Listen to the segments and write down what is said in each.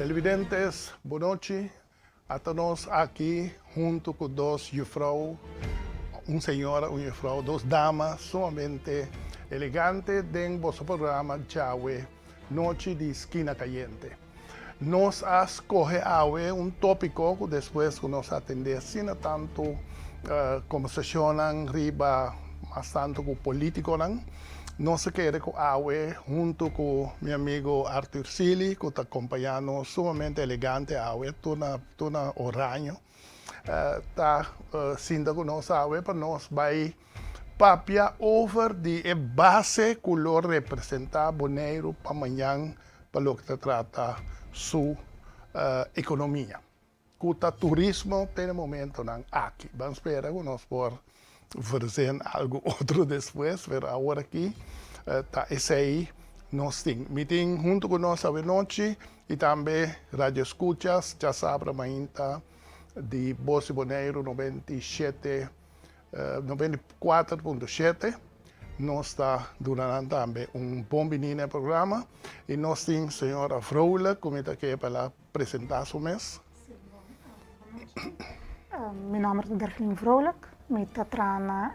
Televidentes, boa noite. Estamos aqui junto com dois jufrau, senhora, jufrau, duas damas sumamente elegantes em vosso programa Jawe, Noite de Skina Kayente. Nós escolhemos tópico que depois que nós atendemos, não tanto conversação riba, mas tanto com político. Nós queremos com junto com meu amigo Arthur Sili, que está acompanhando sumamente elegante tuna oranho. Está sendo com nós para nós vai papia over de base color representar Boneiru para amanhã para o que se trata sua economia. Que turismo tem momento aqui. Vamos esperar que nós por fazer algo outro depois, mas agora aqui está esse aí, nós temos meeting junto com nós à noite e também rádio escuchas, já sabe amanhã de Voz Boneiru 94.7. Nós está durante também bom menino programa e nós temos a senhora Vroula, como está aqui para apresentar o mês. Meu nome é Vroula. Me trabalho na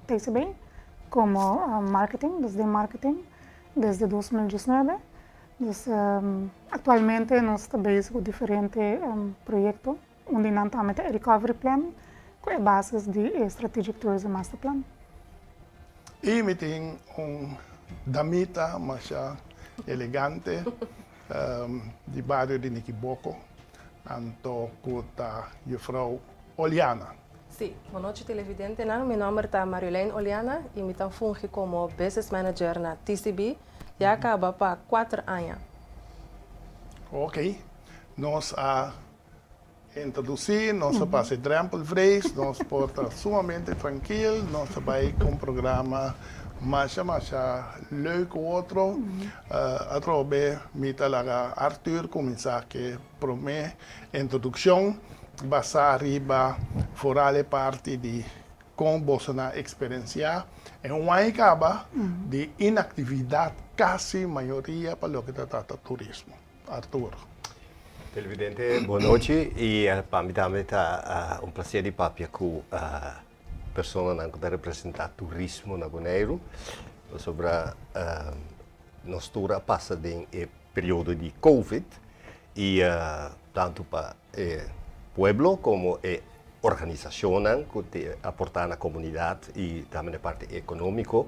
TCB como marketing, desde 2019. Atualmente nós estamos com diferentes projetos, onde nós temos o Recovery Plan, que é base do Strategic Tourism Master Plan. E me tem damita, mas elegante, de bairro de Niquiboco, anto kuta jufrau Oliana. Sim, boa noite, televidente. Meu nome é Marilene Oliana e me fungo como Business Manager na TCB e acaba para 4 anos. Ok. Nós introduzir, nós passamos trampo freis, nós porta sumamente tranquilo, nós vai com um programa mais leuk outro. Através me talaga Arthur começar que promete introdução. Basta arriba fora parte de com Bolsonaro experienciar é acaba de inatividade quase maioria para o que trata turismo. Arthur. Televidente, boa noite e para mim também está prazer de papia com a pessoa que representa turismo na Boneiru sobre nós passa de período de Covid e tanto para pueblo como organização que aporta na comunidade e também na parte econômica.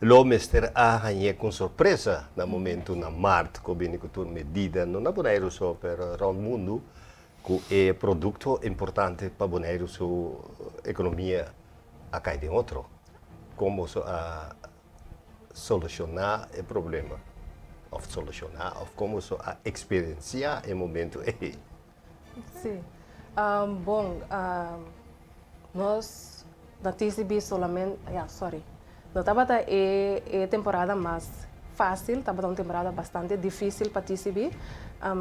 Lo mister ganhar com surpresa no momento na março que vem com medida não na Boneiru só para o mundo que é produto importante para Boneiru sua economia a cair de outro como solucionar o problema ou solucionar ou como experienciar o momento aí. Sim. Bom, nós na TCB solamente, não estava a temporada mais fácil, estava uma temporada bastante difícil para a TCB.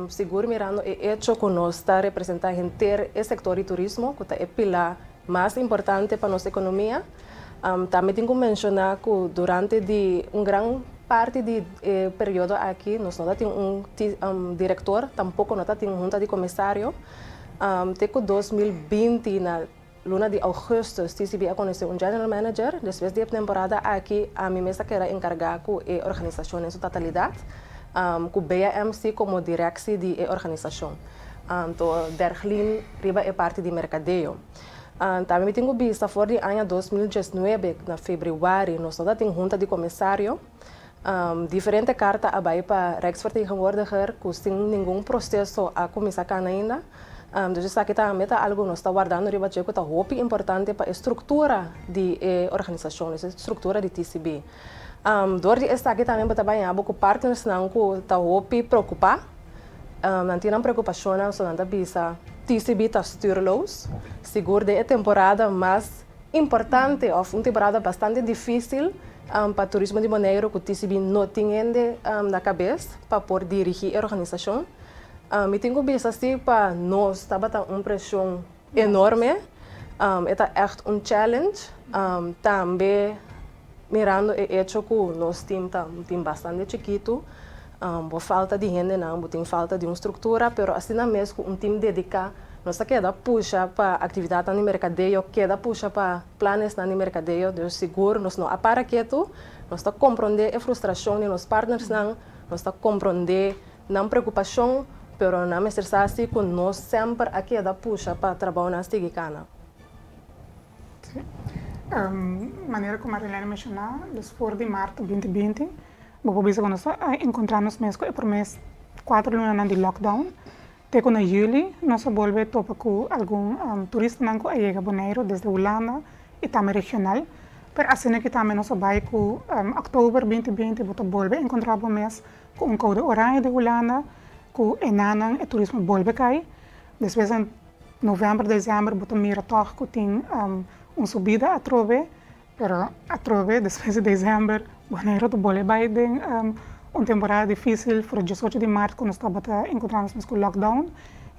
Seguro mirando é hecho que nós está representando inteiro o setor de turismo, que é o pilar mais importante para a nossa economia. Também tenho que mencionar que durante grande parte do período aqui, nós não temos diretor, tampouco não temos junta de comissário. Até 2020, na luna de agosto, TCB conheceu general manager. Depois da temporada aqui, a minha mesa que era encarregada da organização em sua totalidade, com o BAMC como direção da organização. Então, Derglin riba é parte do mercadeio. Também tenho visto, fora do ano 2019, na fevereiro, nós não temos junta de comissário. Diferente carta abai para Rijksvertegenwoordiger, que sem nenhum processo a começar ainda. Então, isso aqui também é algo que nós estamos guardando, que é muito importante para a estrutura de organização, a estrutura de TCB. Durante esta aqui também trabalhar com partners que estão muito preocupados. Não tem preocupação, só não bisa TCB está stuurloos. Seguro de temporada mais importante, ou uma temporada bastante difícil para o turismo de Boneiru, que o TCB não tinha na cabeça para poder dirigir a organização. Me tenho visto assim para nós estava uma pressão enorme, é echt challenge. Também mirando o hecho que nós temos um time bastante chiquito, por falta de gente, não, tem falta de uma estrutura, pero assim mesmo um time dedicado, nós queda puxa para atividade no mercadeio, queda puxa para planos no mercadeio, de seguro, nós não apara quieto, nós compreender a frustração de nossos partners, não, nós compreender não preocupação, pero não me ser assim que nós sempre aqui da puxa para trabalhar na Stigicana. Maneira como a Marilene mencionou, después de março 2020, vamos ver quando nós encontramos mesmo por mês 4 lunas de lockdown. Até quando julho, nós volvemos a topar com algum turista que chega a Boneiru desde Holanda e também regional. Mas assim que também nós vamos com outubro 2020, vamos volver a encontrar o mês com um código orange de Holanda, com Enanan e Turismo volve cair. Depois em novembro, dezembro, vamos mirar toch que tem uma subida a trove, pero a trove depois de dezembro, Boneiru volve vai de uma temporada difícil, por 18 de março, quando nós estamos encontrando com o lockdown,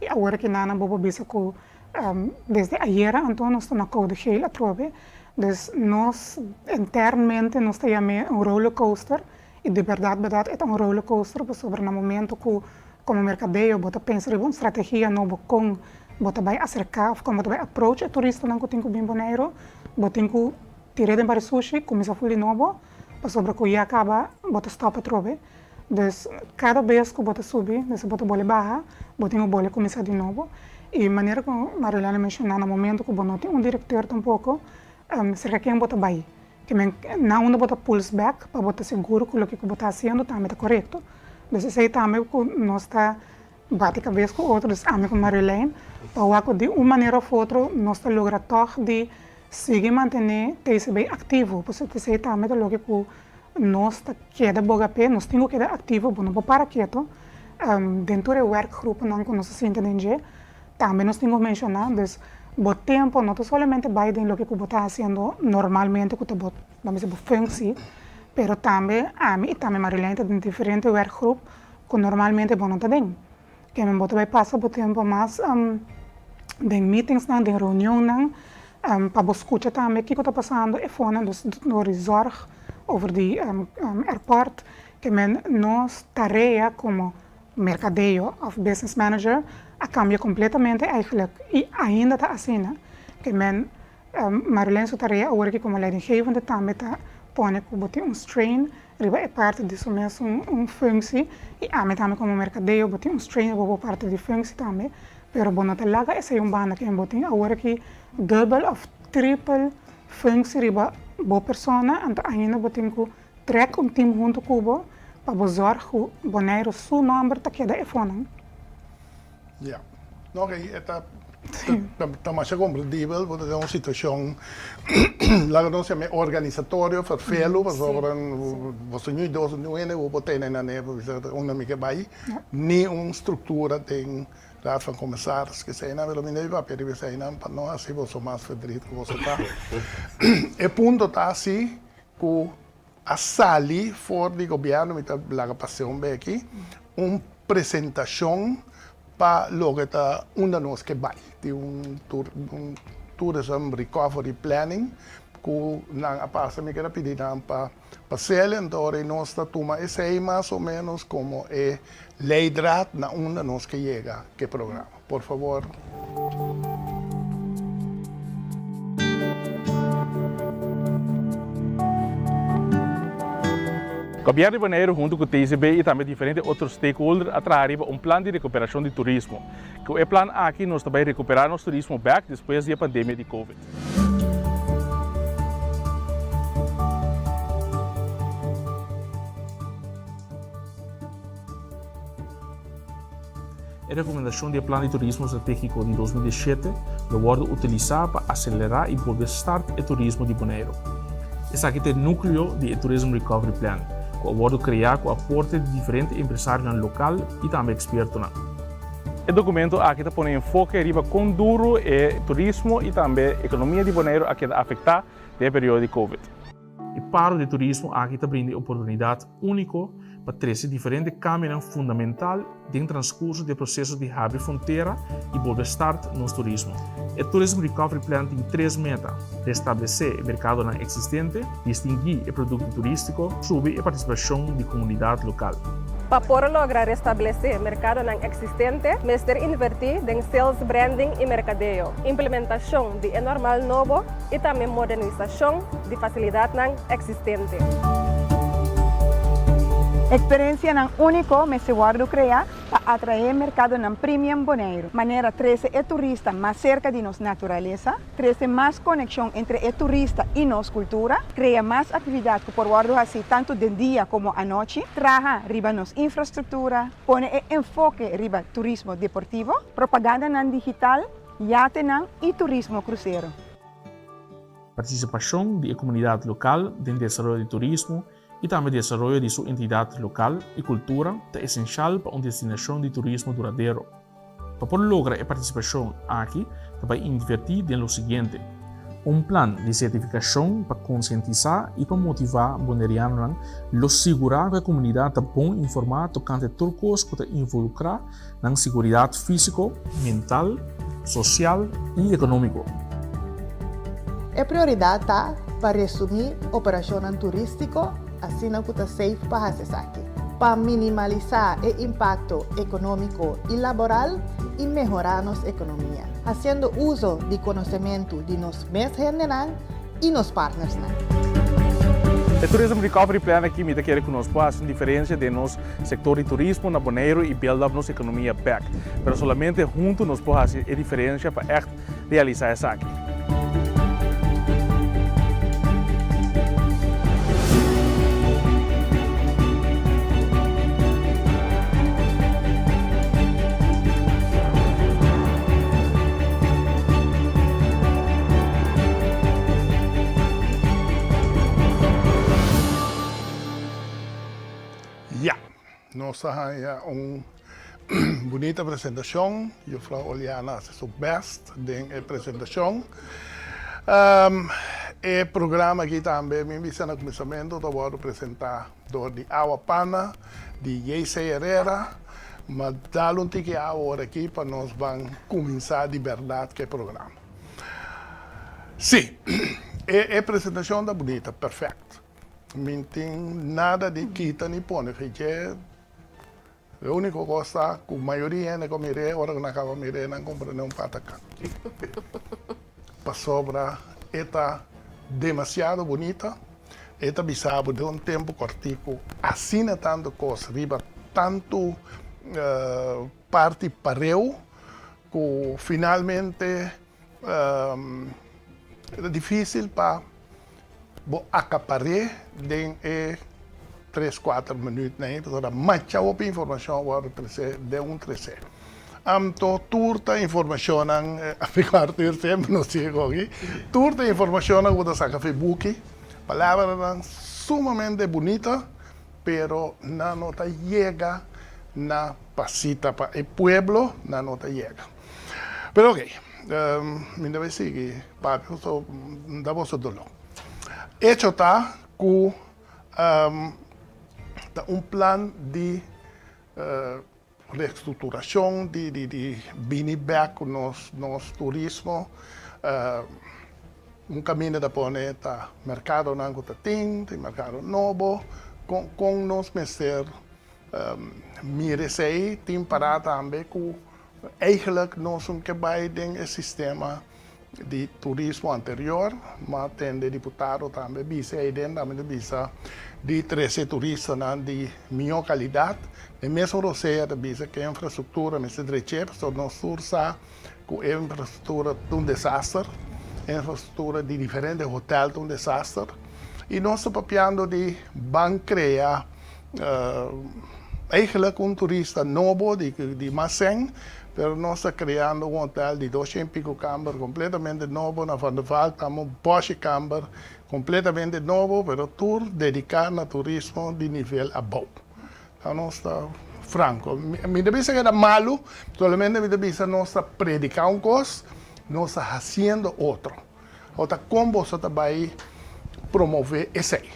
e agora que Enanan vamos ver que desde ayer, então nós estamos na código gel a trove. Dus nós internamente nós temos roller coaster e de verdade é um roller coaster porque sobre no momento que como mercadeio bota pensa em uma estratégia nova com bota vai acercar como bota vai approach a turista não que tem que bem Boneiru bota tem que tirar de para sushi começa a fazer novo para sobre que já acaba bota stop a trove. Dus cada vez que bota subir nesse bota bola barra bota tem o bola começar de novo e maneira como Marilene mencionou no momento que bota tem um diretor tampouco cerca quem bota vai que não anda bota pulse back para botar seguro que o que bota fazendo também está correto. Então sei também que nós está bate cabeça com outros amigos com Marilene para que de uma maneira ou outra nós está logra toch de seguir manter TCB ativo porque sei também que lógico nós está queda boga pé nós temos que quedar ativo não vou parar quieto dentro do workgroup não que nós se entendem também nós temos que mencionar o tempo não somente vai em lo que você está fazendo normalmente que você vamos dizer função, pero também a mim e também Marilene tem diferentes workgroup que normalmente não está dentro. Que você vai passar o tempo mais em meetings não, em reunião não, para você escutar também o que está passando e fora do zorg over o airport que nós tarefa como mercadeio ou business manager cambia completamente eigenlijk e ainda está assim, que Marilene sua tarefa agora que como leidinggevende também está põe que botar strain, riba é parte disso mesmo função e a mim também como mercadeio botar strain vou parte de função também, pero bona te laga essa banda que botar agora que double of triple função riba boa persona, então ainda botar que track time junto cubo para zorg que Boneiru seu nome está queda é fone. Ja, nog está mais compreensível, porque é uma situação, lá não se é organizatório, vervelho, sobre você não dois não é o botar na neve, uma amiga vai, nem uma estrutura tem raad van commissaris que na willen we niet per we na para não assim você mais federico que você tá e ponto tá assim que a sali for de governo me tá lá passou bem aqui apresentação para logo tá nós que vai de tourism recovery planning que na passa me quer pedir para passear então nós está toma esse mais ou menos como é leidrad na nós que chega que programa por favor. O governo de Boneiru, junto com o TCB e também diferentes outros stakeholders, atraíram plano de recuperação de turismo. Que é plano aqui nós também recuperar nosso turismo back depois da pandemia de Covid. A recomendação do Plano de Turismo Estratégico de 2017 foi utilizada para acelerar e volver start o turismo de Boneiru. Esse aqui é o núcleo do Tourism Recovery Plan, que foi criado com o aporte de diferentes empresários local e também expertos. O documento aqui põe enfoque em como duro é turismo e também a economia de Boneiru que é afetada no período de Covid. O paro de turismo aqui brinda oportunidade única para trazer diferentes caminhos fundamentais no transcurso do processo de abrir fronteira e volver start no turismo. O Tourism Recovery Plan tem 3 metas: restabelecer o mercado existente, distinguir o produto turístico, subir a participação da comunidade local. Para lograr restabelecer o mercado existente, mestre invertir em sales branding e mercadeo, implementação de normal novo e também modernização de facilidade existente. Experiência único me se guardo criar para atrair mercado premium Boneiru. Maneira 13 é turista mais cerca de nossa natureza, 13 mais conexão entre o turista e nossa cultura, cria mais atividade que por guardo assim tanto de dia como à noite, traja riba nossa infraestrutura, põe enfoque riba turismo deportivo, propaganda digital, yate e turismo cruzeiro. Participação da comunidade local no desenvolvimento do turismo e também desenvolvimento de sua entidade local e cultura é essencial para uma destinação de turismo duradouro. Para poder lograr a participação aqui, também invertir no seguinte: plano de certificação para conscientizar e para motivar bonaerianos a segurar que a comunidade está bem informada tocante a tudo que está involucrar na segurança física, mental, social e econômica. A prioridade está para resumir a operação turística assim que está safe para fazer aqui, para minimizar o impacto econômico e laboral e melhorar nossa economia, fazendo uso de conhecimento de nós mesmos e nos partners. O Turismo Recovery Plan aqui me quer que nós façamos diferença de nosso setor de turismo na Boneiru e build up nossa economia back. Mas somente juntos nós podemos fazer a diferença para realizar isso aqui. Nós temos uma bonita apresentação. Eu falo, Oliana, faz o best na apresentação. O programa aqui também, me disse no começamento, eu vou apresentar de Água Pana, de J.C. Herrera, mas dá um tique a hora aqui para nós vamos começar de verdade que é o programa. Sim, a apresentação está bonita, perfeito. Não tem nada de quita nem põe, a única coisa que a maioria não come, agora não acaba de não compra nem patacão. Para sobra, está demasiado bonita, está bizarro de tempo cortico, assina tanto coisa, riba tanto parte pareu, que finalmente é difícil para acaparar em 3-4 minutos, né? Então, muita informação agora de um 13. Então, toda a informação, a ficar sempre não sei aqui, toda a informação que você saca no Facebook, palavras sumamente bonitas, pero não chega na pasita para o pueblo, não chega. Pero ok, me deve seguir, papi, eu dava o dolor. Hecho está com plan de reestruturação, de bring back nos turismo, caminho da planeta, mercado não tem mercado novo, com nos mestre merecer tem para também que eigenlijk nós que vai ter sistema de turismo anterior, mas tem de deputado também, bisa também bisa de 13 turistas de melhor qualidade, e mesmo você bisa que a infraestrutura me se dreche, só nós sursa com a infraestrutura de desastre, a infraestrutura de diferentes hotéis de desastre, e nós estamos papiando de criar eigenlijk turista novo de Massen, pero nós estamos criando hotel de 200 e pico câmaras completamente novo, na Van der Valk estamos Porsche câmara completamente novo, pero tour dedicado a turismo de nível above. Então nós estamos franco. Me deve ser que era malo, solamente me deve ser nós predicando coisa, nós fazendo outro. Outra como você vai promover esse aí.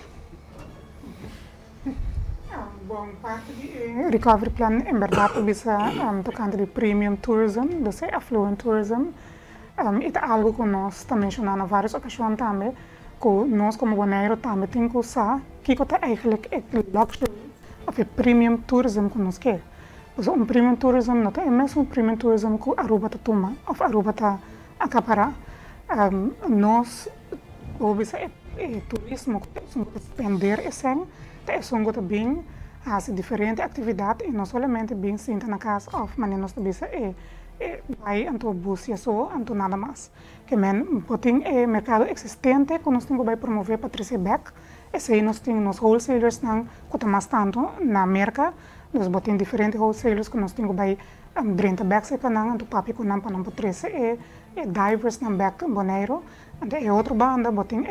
Bom, parte do Recovery Plan, em verdade, bisa tocante de Premium Tourism, dus affluent tourism. É algo que nós também mencionamos em várias ocasiões também, que nós como Boneiru também temos que usar, que é eigenlijk luxury of premium tourism que nós quer. Pues premium tourism não é mesmo premium tourism que Aruba tá toma, ou Aruba tá acaparar. Nós, turismo que vender esse é só que bem faz diferente atividade e não somente bem senta na casa ou maneira nós também vai anto busca só anto nada mais. Que men botin mercado existente que nós temos que promover para trazer back. Esse aí nós temos wholesalers não que mais tanto na merca. Nós botin diferentes wholesalers que nós temos que drenta back se canang anto papi ko não para não trazer divers na back Boneiru. Ante outra banda botin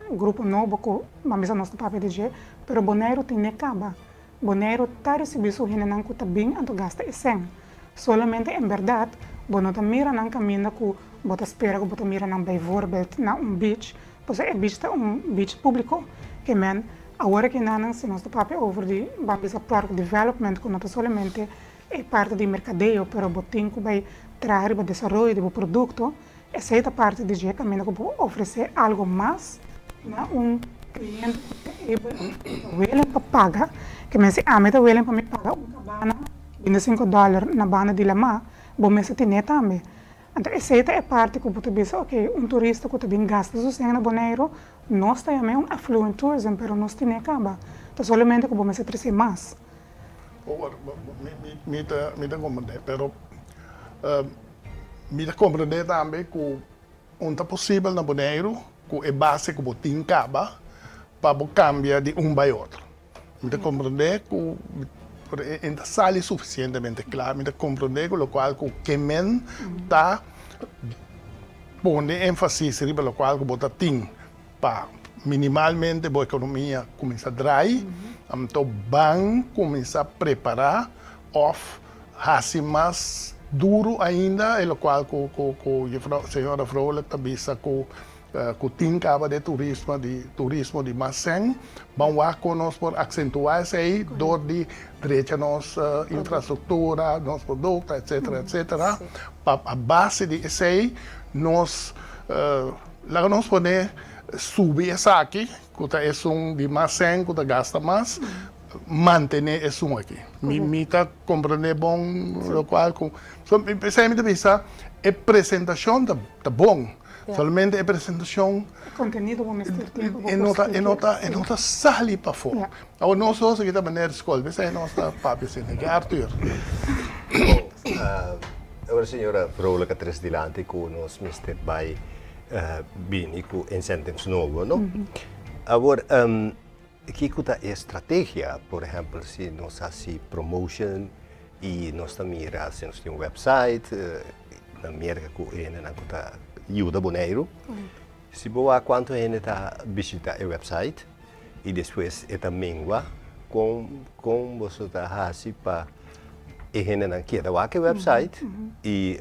grupo novo que mamisa nós papi DJ, pero Boneiru tem necaba. Boneiru tá recebendo o hinenang que também anto gasta esen. Solamente em verdade, bono ta mira nang caminho que bota espera que bota mira nang bijvoorbeeld na beach, pois beach tá beach público, que men agora que nang se nós papi over de babisa park development que não tá solamente parte de mercadeio, pero botin que vai trazer para desaroyo de produto, essa é a parte de que caminho que pode oferecer algo mais na cliente que willen para pagar, que men se meta willen para me pagar cabana $25 na banda de Lama, bom mês tem também. Então, essa é a parte que eu posso dizer, ok, turista que também gasta o seu na Boneiru, nós também affluent tourism, pero nós tem acaba. Então, somente que bom mês trazer mais. Me compreender, pero me compreender também que não é possível na Boneiru que é base que botin acaba para cambiar de para outro. Me compreender que ainda sale suficientemente claro, me compreender com o qual que men está pondo ênfase sobre o qual que bota tem para minimalmente a economia começar a drai, então bem começar a preparar off assim mais duro ainda, o qual a senhora Frola também sacou que tem caba de turismo de Massen, vamos lá conosco por acentuar isso aí, dor de direito a nossa infraestrutura, nosso produto, etc. Para a base de isso aí, nós podemos subir isso aqui, que é de Massen, que gasta mais, manter isso aqui. Me está compreendendo bom, o qual, precisamente pensar, a apresentação está bom. Solamente a apresentação. Conteúdo vamos ter tempo. E nota sali para fora. Agora nós só que da maneira escola, mas é nossa papi sem Arthur. Agora senhora Frola que tres dilante com nós mister by bini com incentives novo, não? Agora que kuta estratégia, por exemplo, se nós assim promotion e nós também mira se nós tem um website, na merca com ele na kuta ajuda Boneiru. Se boa quanto a gente está visitando o website e depois esta mengua com você está assim para a gente não quer dar o website e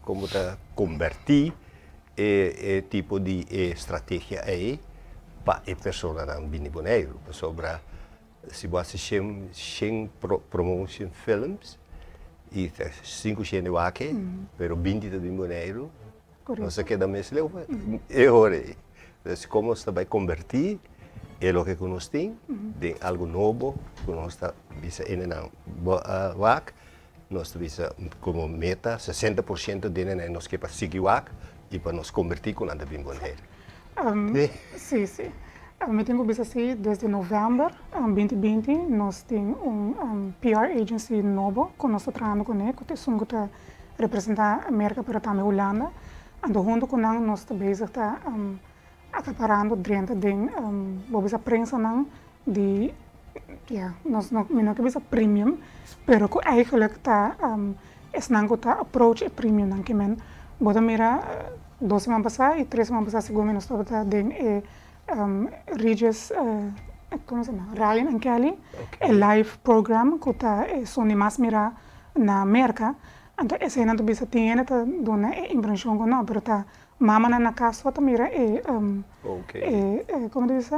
como está convertir e tipo de estratégia aí para a pessoa não vir Boneiru sobre se você tem promotion films e 5 gente aqui, pero 20 de Boneiru. Não sei o que da minha selva, como você vai convertir o que nós temos em algo novo, que nós está vendo na WAC, nós estamos como meta 60% de nós que para seguir WAC e para nos convertir com nada bem Boneiru. Sim. Eu tenho visto assim, desde novembro de 2020, nós temos PR agency novo, que nós estamos trabalhando com ele, que está representando a América, mas também a Holanda. Então, junto com nós, nós também estamos acaparando dentro da prensa de nós não temos premium, mas que eigenlijk está approach a premium que men bota mira 2 semanas passadas e 3 semanas passadas segundo nós estamos em Regis como se chama Ryan and Kelly live program que está são mais mira na América. Então, esse ano também tem essa dona impressão que não, mas tá mama na casa só também como diz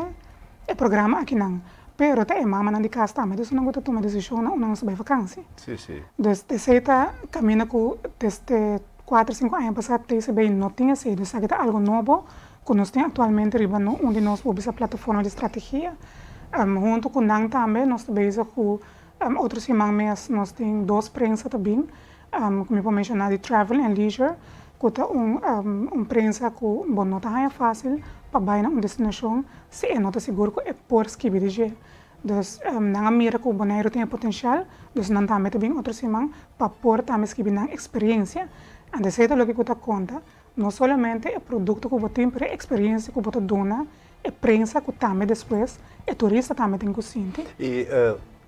é programa aqui não, pero tá mama na de casa também, isso não gosta tomar decisão não não vai vacância. Sim. Desde tá caminha com desde 4, 5 anos passado desde bem não tinha sido, isso aqui tá algo novo que nós temos atualmente riba onde nós vamos a plataforma de estratégia, junto com nós também nós também com outro semana mês nós temos 2 prensa também, como eu vou mencionar de travel and leisure, que é prensa que não é fácil para ir a uma destinação se é não seguro que é por esquivar. Então, na mira que o Boneiru tem potencial, então não também outra semana para por também esquivar na experiência. E desse é o que eu conta, não somente é produto que você tem, mas é experiência que você dona, é prensa que também depois, é turista também tem que sentir. E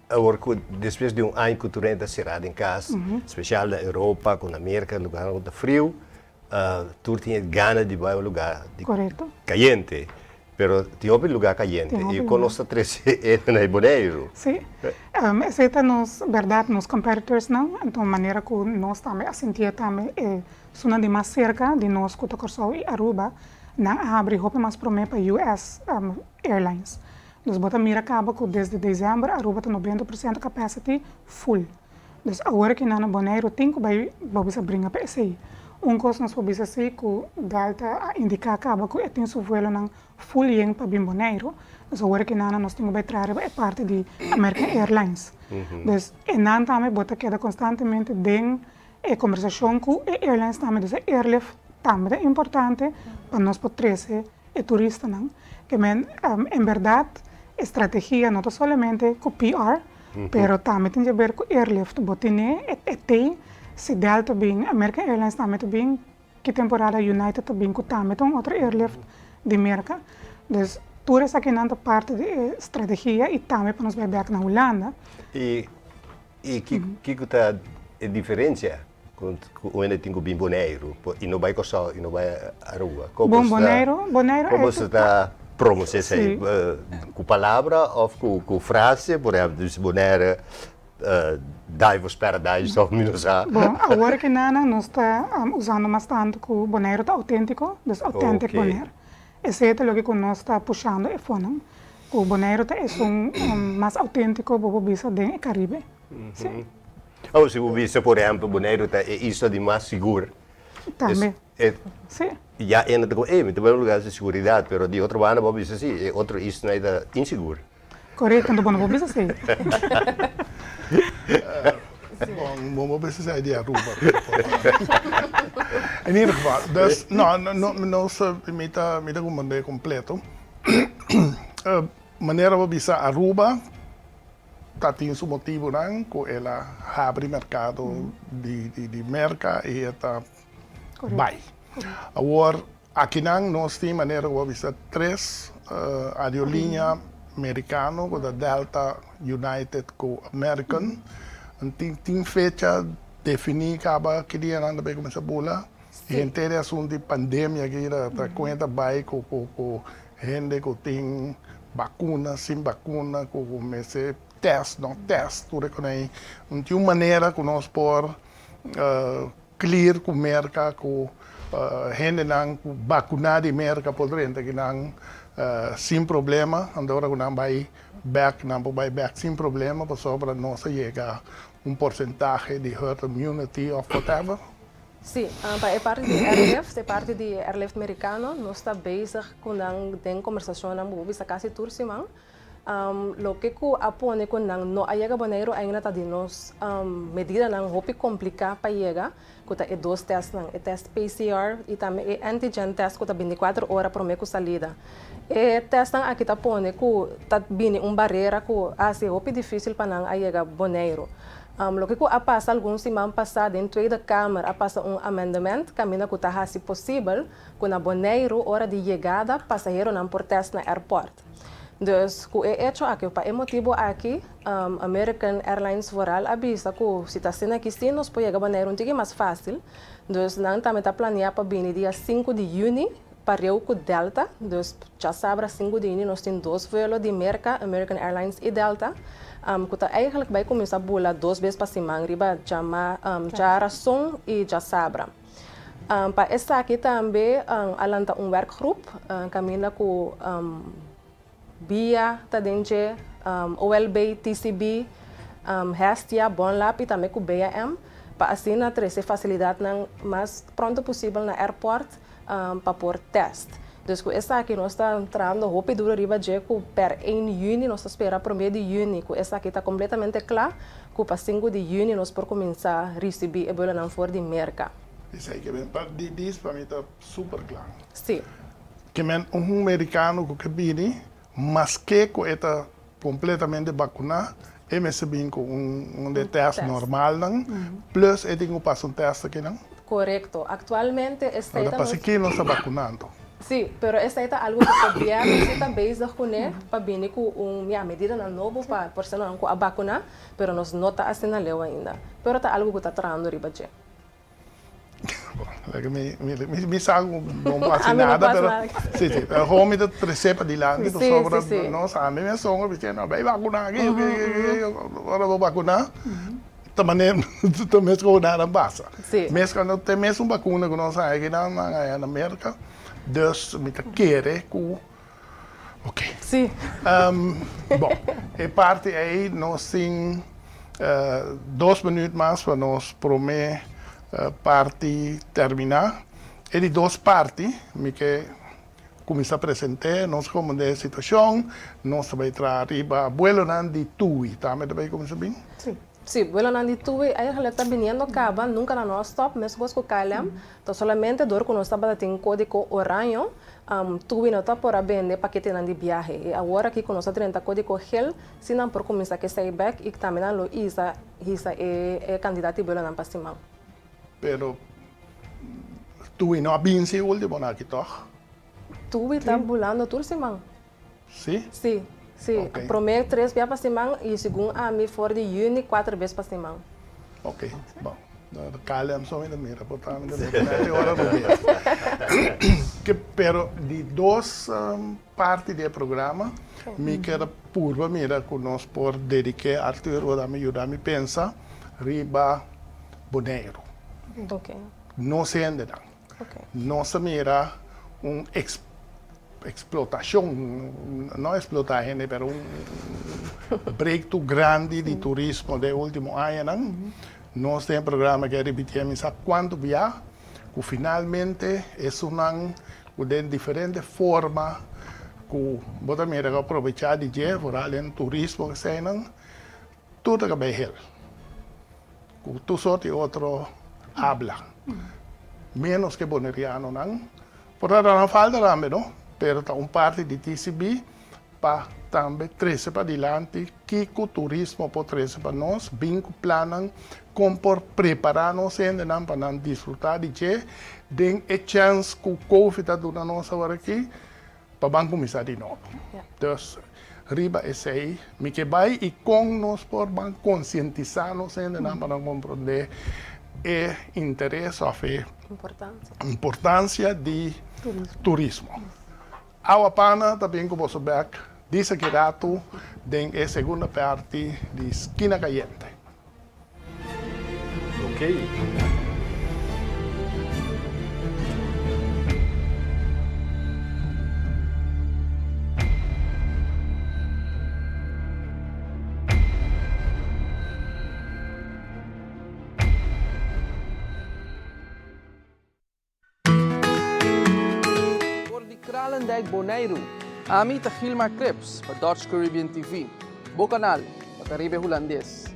agora, depois de ano que tu renta cerrado em casa, especial na Europa, com a América, lugar de frio, tu tinha gana de ir a um lugar caliente, pero tinha um lugar caliente. E conosco três é Boneiru. Sim, essa é nos verdade nos competitors não, então maneira que nós também a sentir também é suna de mais cerca de nós que tocarsou e Aruba, na abre roupa mais promessa para US Airlines. Então, bota mira acaba que desde dezembro Aruba tem 90% capacity full. Então, agora que na Boneiru tem que vai brincar para esse. Coisa nós podemos dizer que Delta indica acaba que tem seu voo na full yen para bem Boneiru. Então, agora que nós temos que trazer é parte de American Airlines. Então, e nós também bota queda constantemente em conversação com a airlines também. Então, airlift também é importante para nós trazer turistas. Que em verdade, a estratégia não é somente com PR, mas também tem a ver com airlift. Botine tem se Delta bem, American Airlines também, que temporada United também, que também tem outra airlift de América. Então, tudo isso aqui é parte da estratégia e também para nós vai back na Holanda. E que está a diferença quando tem bem Boneiru e não vai coçar e não vai a rua? Boneiru como você está pronunciando com palavra ou com frase, por exemplo, Boneiru Divers Paradise ou menos Bom, agora que nós está usando bastante que o Boneiru está autêntico, então autêntico Boneiru. Esse é o que nós está puxando e fone. O Boneiru é mais autêntico para o visa do Caribe. Sim. Ou se o visa, por exemplo, Boneiru é isso de mais seguro. Também. Sim. Já é um lugar de segurança, mas de outra banda, vou dizer assim, outro isso não é inseguro. Correto, então vou dizer assim. Bom, vamos precisar de Aruba. Em ieder geval, dus, nós me comandei completo. Maneira de bisa Aruba, tem seu motivo não, que ela abre mercado de merca e ela vai. Agora, aqui nós temos maneira de bisa 3 aerolíneas americanas, com a Delta, United, com American. Tem fecha definida que dia não vai começar a bola. E inteira assunto de pandemia que era conta vai com gente que tem vacuna, sem vacuna, com comece teste, não teste, tudo que nem. Tem uma maneira que nós por clear com merca, com gente não vacunada de merca por dentro que não sem problema, agora que não vai back, sem problema, para sobre nós chegar porcentagem de herd immunity ou whatever. Sim, é parte de airlift, é parte de airlift americano. Nós estamos bezig com a conversação na movimento quase toda semana. Lo que apone com não a chega Boneiru ainda está de nós medida não roupa complicada para chegar. Que é 2 testes, é teste PCR e também é antigen test que está 24 horas para meio salida. E teste aqui está pone que está vindo barreira que assim roupa difícil para não chegar Boneiru. Lo que passa alguns semanas passadas dentro da Câmara passa amendamento caminha que está se possível que na Boneiru hora de chegada passageiro não por teste na aeroporto. Então, o hecho aqui, o motivo aqui, American Airlines Foral avisa que se está sendo aqui, sim, nós podemos chegar a Boneiru um pouquinho mais fácil. Então, nós também está planeando para vir dia 5 de junho para o Delta. Então, já sabe, 5 de junho nós temos 2 voos de American Airlines e Delta. Que eigenlijk vai começar a bolar 2 vezes para semana, riba já razão e já sabra. Para essa aqui também, alanta workgroup, caminha com BIA, Tadenge, OLB, TCB, Hestia, Bonlap e também com BAM, para assim trazer facilidade mais pronto possível na airport para pôr teste. Dus com essa aqui nós está entrando rápido arriba de per 1 junho nós esperamos para o mês de junho, com essa aqui está completamente claro, que para 5 de junho nós podemos começar a receber e bola não for de mercado. Isso aí que vem para para mim está super claro. Sim. Que americano que vem, mas que está completamente vacunado, e me se vem com teste normal, plus e tem um teste aqui, não? Correto. Atualmente esta Agora passa que não está vacunando. Sim, pero esta é algo que o governo está bezig com para vir com uma medida nova para por ser não a vacuna, pero nós não está assim na lei ainda. Pero está algo que está trazendo riba de. Me sabe não passa nada, pero sim, sim. O homem está trepa de lá, que sobra nós a mim é só uma vez não vai vacunar aqui, agora vou vacunar. Também também com nada passa. Mas quando tem mesmo vacuna que nós aqui na América, dus me querer com ok. Sim. Bom, e parte aí nós tem 2 minutos mais para nós prometer parte terminar. E de 2 partes, me que começar a apresentar, nós como de situação, nós vai trazer arriba abuelo de Tui, tá? Me também começar bem? Sim. Sim, bueno, nandi tuve, aí ela está vindo acaba, nunca na nós stop, mas vos com calham, então solamente dor quando estava tem código oranho, tuve não está por vender paquete nandi viagem, e agora que quando nós temos código gel, se não por começar que sair back e também não isa é candidato para não passar. Pero tuve não bem se último aqui toch? Tuve está bulando tudo semana. Sim? Sim. Sim, okay. Prometo 3 vezes para semana e segundo a mim for de junho 4 vezes para semana. Ok, bom. Calham só ainda mira, portanto, hora do dia. Pero de 2 partes do programa, me quero purva mira que nós por dedicar Arthur a me ajudar me pensar riba Boneiru. Ok. Não se ende não. Ok. Não se mira explotação, não explotar gente, mas breakthrough grande de turismo do último ano. Nós temos um programa que repetimos sabe quanto viaja, que finalmente é de diferentes formas que você me aproveitar de dia, por além do turismo que sei não, tudo que vai help. Que tu só de outro habla, menos que boneriano não. Portanto não falta também, não? Pero parte de TCB para também trazer para adiante que o turismo pode trazer para nós, bem que planam como por preparar-nos ainda para não desfrutar de que tem a chance que o Covid está dando nós agora aqui para começar de novo. Então, riba esse aí, me que vai e com nós por conscientizar-nos ainda para compreender o interesse ou a importância de turismo. A pana também como você vê, diz que rato tem a segunda parte de Skina Kayente. Ok. Kralendijk Boneiru. Ami ta Gilmar Crips para Dutch Caribbean TV. Bocanal para Caribe Holandês.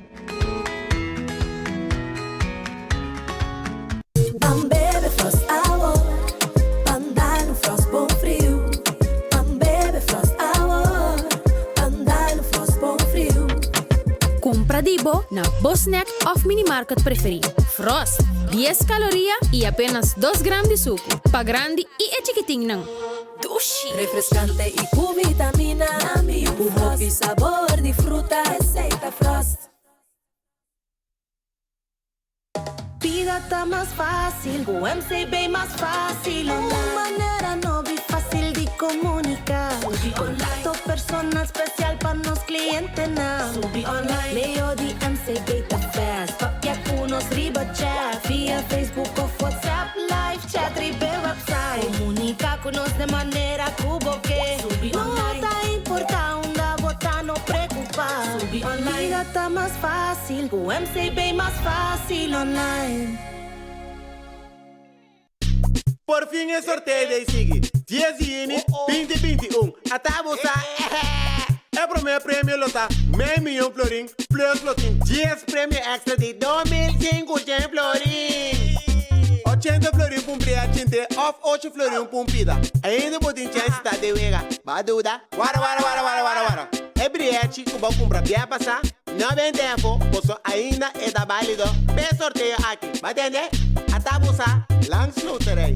Bebe frost hour, andar no frost bom frio. Bebe frost hour, andar no frost bom frio. Compra Dibo na Bosnack of Minimarket preferido. Frost, 10 calorias e apenas 2 gramas de suco. Pa grande e é chiquitinho não. Dushi. Refrescante e com vitamina. O hobby sabor de fruta. Receita Frost. Vida tá mais fácil, o MC bem mais fácil. Uma maneira nova e fácil de comunicar. Contato personal especial para nos clientes não. Online, meio de MC Gata Fast. Papia com nos riba chat. Via Facebook ou WhatsApp, live chat, riba website. Comunica com nós de maneira cuboque. Não tá importante, botar não preocupar. Vida tá mais fácil, o MC bem mais fácil online. Por fin é sorteio de seguir. 10 2021. Atabusa. É primeiro prêmio lota, meio milhão florim, plus florim, 10 prêmio extra de 2.500 florim. 80 florim por priatinte, off 8 florim por pida. Ainda pode chance tá de wega. Baduda, wara. É briete que vou comprar bia passar. Não vem tempo, posso ainda é da válido. Bem sorteio aqui, vai entender? Atabusa, langs luterei.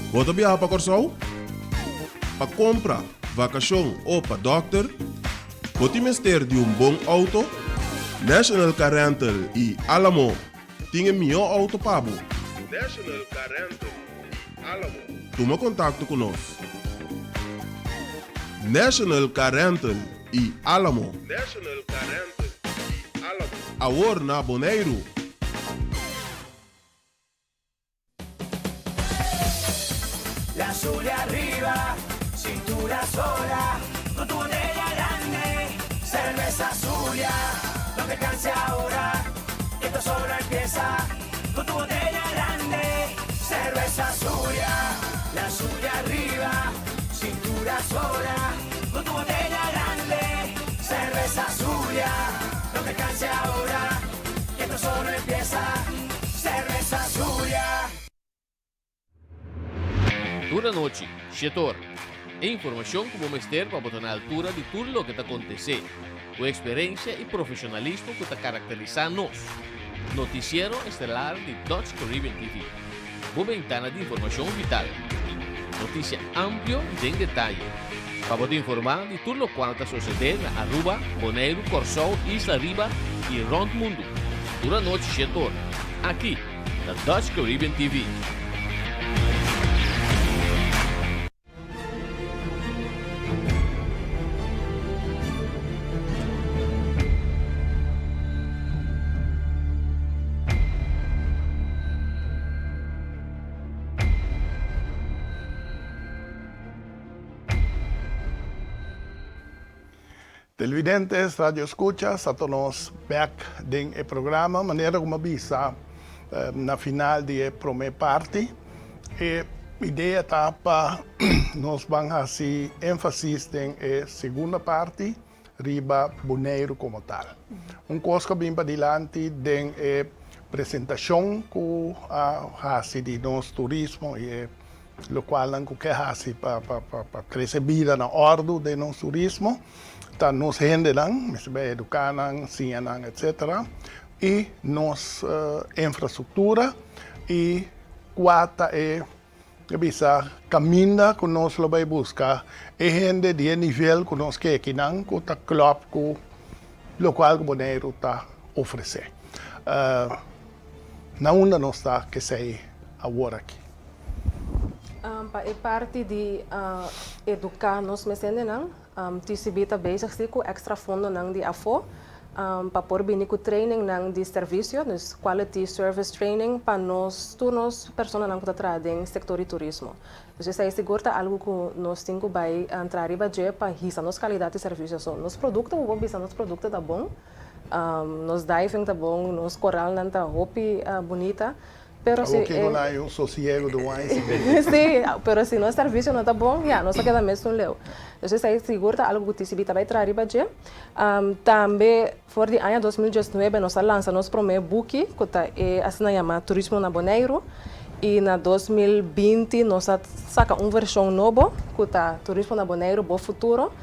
Bota viajar para Corsol? Para compra, vacação ou para doctor? Bota investir de bom auto? National Car Rental e Alamo tem melhor auto para você. National Car Rental e Alamo. Toma contato conosco. National Car Rental e Alamo. National Car Rental e Alamo. Agora na Boneiru. La azul arriba, cintura sola, con tu botella grande, cerveza Zulia, no te canses ahora, que esto solo empieza, con tu botella grande, cerveza Zulia, la azul arriba, cintura sola, con tu botella grande, cerveza Zulia, no te canses ahora, que esto solo empieza, cerveza Zulia. Dura noite, setor. Informação que vamos ter para botar na altura de tudo o que está acontecendo. Com experiência e profissionalismo que está caracterizando nós. Noticiero estelar de Dutch Caribbean TV. Uma ventana de informação vital. Notícia ampla e em detalhe. Para poder informar de tudo o que está sucedendo na Aruba, Boneiru, Corsol, Isla Riba e Rondo Mundo. Dura noite, setor. Aqui, na Dutch Caribbean TV. Televidentes, radio escuchas, estamos back en el programa, maneira como avisa na final de primeira parte. A ideia está para nós vamos fazer ênfase na segunda parte, riba Boneiru como tal. Coisa que vem para diante tem a apresentação que faz de nosso turismo e o qual não quer fazer para crescer vida na ordem de nosso turismo. Tá nos renderão, educarão, ensinarão, etc. E nossa infraestrutura e quarta é caminho que nós vamos buscar é gente de nível que nós queremos que está club que o qual o Boneiru está oferecendo. Na onda nós está que sei agora aqui. Para a parte de educar nós mesmo TCB está bezig com extra fundo de AFO para pôr bem com training de serviço, dus quality service training para nós turnos pessoas que trabalham no setor de turismo. Então, isso é seguro algo que nós temos que entrar para risar nossa qualidade de serviço. So, nosso produto, nosso produto tá bom, nos diving tá bom, nos coral não tá roupa bonita. Pero Algo que não há um sossego do mais. Sim, pero se nosso serviço não está bom, já, nós queda mesmo leu. Então, isso aí segura algo que se vai trazer para gente. Também, for de ano 2019, nós lançamos nosso primeiro book, que é assim chama Turismo na Boneiru. E na 2020 nós saca uma versão nova, que é Turismo na Boneiru, Bom Futuro.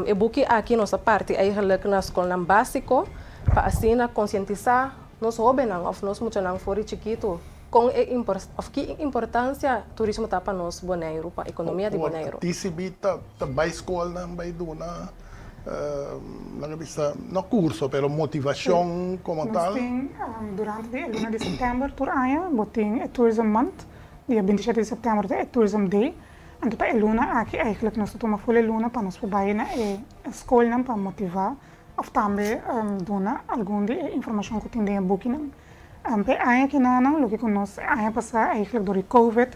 E book aqui nossa parte eigenlijk na escola básico, para assim conscientizar nós jovens, ou nós muito não for chiquito. Com que importância o turismo está para nós, Boneiru, para a economia de Boneiru? Participita da escola, vai dona, não curso, pero motivação como tal. Durante a luna de setembro, por ano, botem a Tourism Month, dia 27 de setembro é Tourism Day. Então, a luna aqui, eigenlijk, nós tomamos full luna para nós trabalhar na escola para motivar, ou também dona alguma informação que tem em booking. Pe aia que não, lo que nós aia passar eigenlijk door COVID,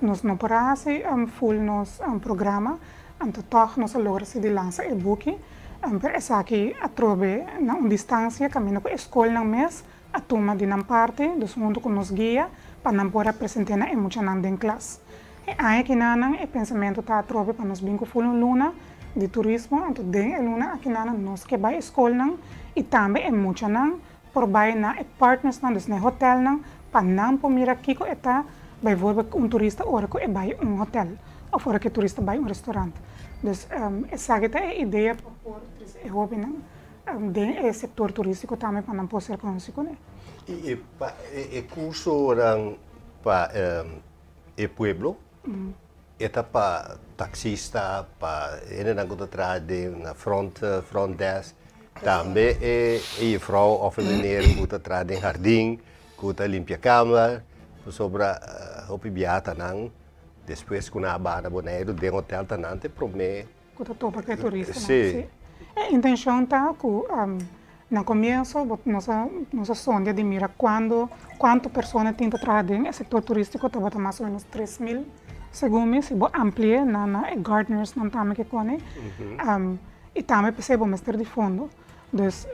nós não parase full nos programa, então toch nós logra-se de lançar e book, per essa aqui a trobe na uma distância caminho com a escola não mês, a turma de não parte, dos mundo com nos guia, para não poder apresentar na emoção não em classe. E aia que não é pensamento tá a trobe para nós bem com full luna de turismo, então de luna aqui não nós que vai escola não e também emoção não por bij na partners na dus na hotel na panam po mira kiko eta bijvoorbeeld turista ora ko e bij hotel of ora que turista bij restaurant dus essa que é ideia por e hobby na de setor turístico também panam po ser consigo né e curso orang pa e pueblo eta pa taxista pa ene na gota trade na front desk. Também a vrouw of meneer moet het raad in jardim, moet het limpia kamer, sobre o pibiata nang, depois com a barra Boneiru, de hotel tanante promete. Kuta topa que turista. Sim. A intenção tá que no começo nossa sonda de mira quanto pessoas tem que trabalhar no setor turístico, tá bota mais ou menos 3.000. Segundo se vou ampliar na gardeners não também que cone. E também pensei vamos ter de fundo. Dus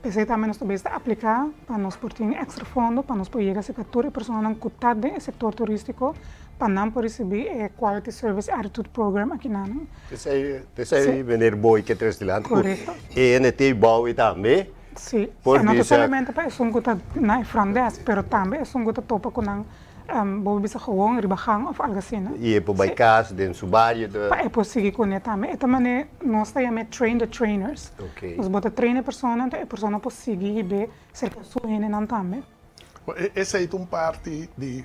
pensei também nós também aplicar para nós por ter extra fundo para nós poder chegar a essa categoria de pessoas não cutar do setor turístico para não poder receber quality service attitude program aqui na não. Pensei vender boi que três dilante. Correto. E NT boi também. Sim. Não somente para isso cutar na front desk, pero também isso cutar topa com não vou bisa gewoon ribagang of algo assim. E por bij kaas den subario de. Pa é possível com também. Então mané nós temos train the trainers. Okay. Nós bota treina persona, então a persona possível be ser pessoa né não também. Essa é uma parte de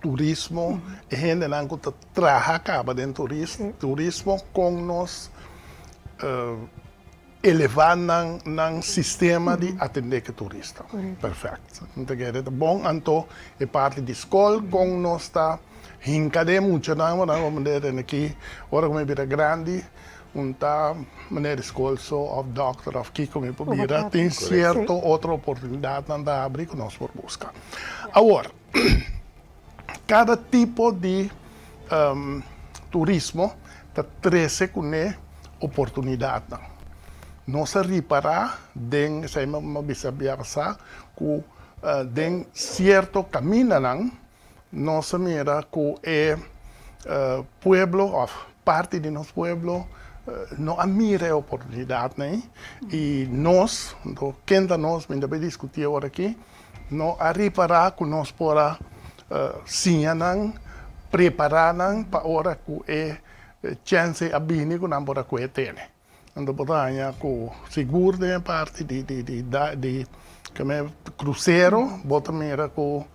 turismo e gente não que trabalha acaba dentro turismo com nós elevar nang sistema de atender que turista. Perfeito. Então é bom então é parte de escola com nós está hincade muito não maneira aqui ora como é grande tá maneira escola só of doctor of que como é tem certo outra oportunidade anda abrir que nós por buscar. Agora cada tipo de turismo tá treze com oportunidade. Nós reparar den sei uma bisa biasa ku den certo caminho não nós mira ku pueblo of parte de nosso pueblo não admira a oportunidade né e nós do quem nós ainda vai discutir agora aqui não a reparar que nós pora sim não preparar não para hora ku chance a bini ku não pora ku tem. Ando botanya com seguro de parte de como cruzeiro, bota mira com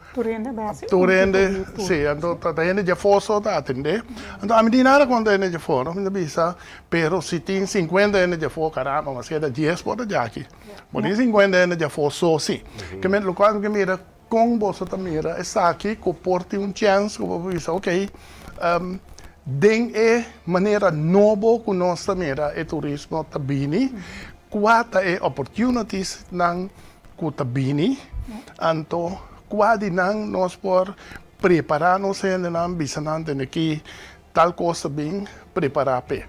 Turende, sim, ando tá tendo de fosso tá atender. Ando a medida quando é de fora, me bisa, pero se tem 50 anos de fora, caramba, mas é da 10 bota já aqui. Mas 50 anos de fosso, sim. Que me local que mira com você também mira, essa aqui que porte chance, que vou bisa, ok. Den maneira nova que nós também é turismo tabini, quata opportunities nang ku tabini, anto quadi nang nós por preparar nos ainda nang bisanan aqui tal coisa bem preparar pe.